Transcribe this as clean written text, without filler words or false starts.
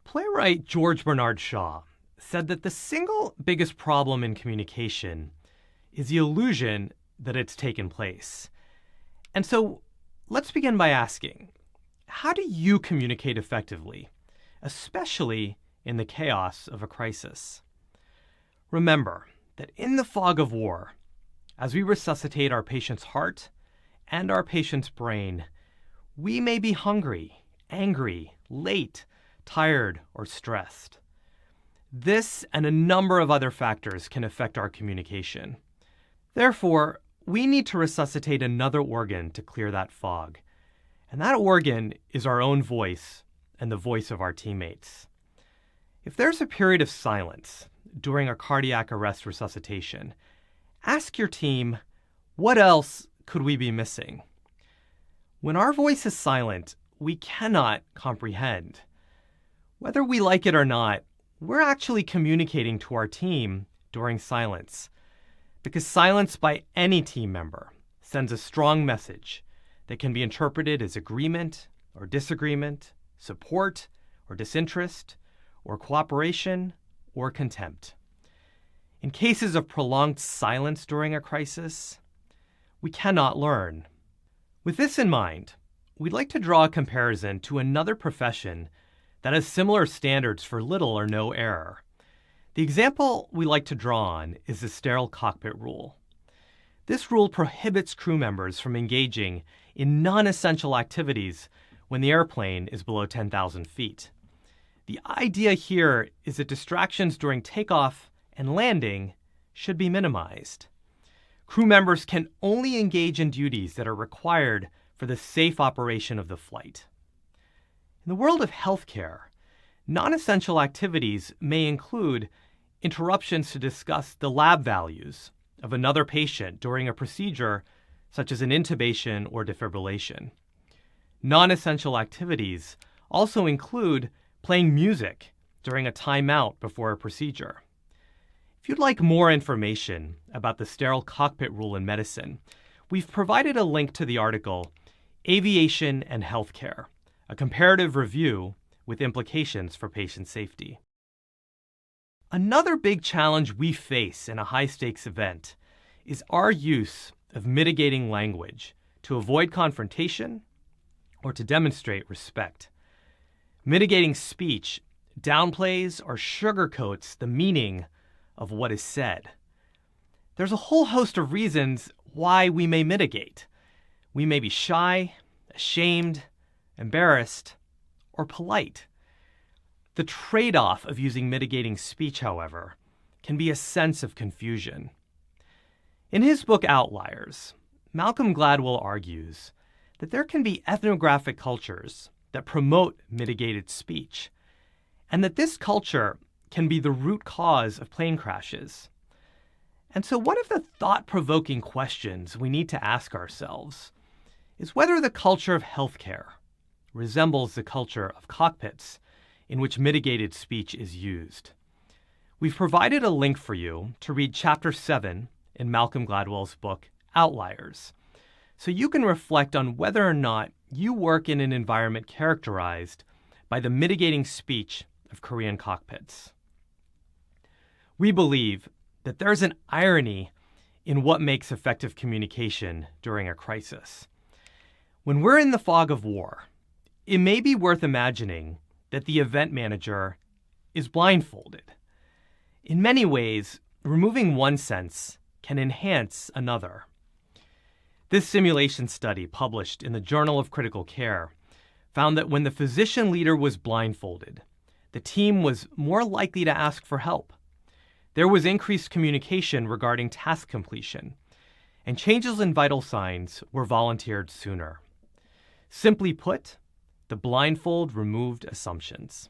Playwright George Bernard Shaw said that the single biggest problem in communication is the illusion that it's taken place. And so let's begin by asking, how do you communicate effectively, especially in the chaos of a crisis? Remember that in the fog of war, as we resuscitate our patient's heart and our patient's brain, we may be hungry, angry, late, tired, or stressed. This and a number of other factors can affect our communication. Therefore, we need to resuscitate another organ to clear that fog. And that organ is our own voice and the voice of our teammates. If there's a period of silence during a cardiac arrest resuscitation, ask your team, what else could we be missing? When our voice is silent, we cannot comprehend. Whether we like it or not, we're actually communicating to our team during silence, because silence by any team member sends a strong message that can be interpreted as agreement or disagreement, support or disinterest, or cooperation or contempt. In cases of prolonged silence during a crisis, we cannot learn. With this in mind, we'd like to draw a comparison to another profession that has similar standards for little or no error. The example we like to draw on is the sterile cockpit rule. This rule prohibits crew members from engaging in non-essential activities when the airplane is below 10,000 feet. The idea here is that distractions during takeoff and landing should be minimized. Crew members can only engage in duties that are required for the safe operation of the flight. In the world of healthcare, non-essential activities may include interruptions to discuss the lab values of another patient during a procedure such as an intubation or defibrillation. Non-essential activities also include playing music during a timeout before a procedure. If you'd like more information about the sterile cockpit rule in medicine, we've provided a link to the article Aviation and Healthcare, a comparative review with implications for patient safety. Another big challenge we face in a high-stakes event is our use of mitigating language to avoid confrontation or to demonstrate respect. Mitigating speech downplays or sugarcoats the meaning of what is said. There's a whole host of reasons why we may mitigate. We may be shy, ashamed, embarrassed, or polite. The trade-off of using mitigating speech, however, can be a sense of confusion. In his book Outliers, Malcolm Gladwell argues that there can be ethnographic cultures that promote mitigated speech, and that this culture can be the root cause of plane crashes. And so one of the thought-provoking questions we need to ask ourselves is whether the culture of healthcare resembles the culture of cockpits in which mitigated speech is used. We've provided a link for you to read Chapter 7 in Malcolm Gladwell's book, Outliers, so you can reflect on whether or not you work in an environment characterized by the mitigating speech of Korean cockpits. We believe that there's an irony in what makes effective communication during a crisis. When we're in the fog of war, it may be worth imagining that the event manager is blindfolded. In many ways, removing one sense can enhance another. This simulation study, published in the Journal of Critical Care, found that when the physician leader was blindfolded, the team was more likely to ask for help. There was increased communication regarding task completion, and changes in vital signs were volunteered sooner. Simply put, the blindfold removed assumptions.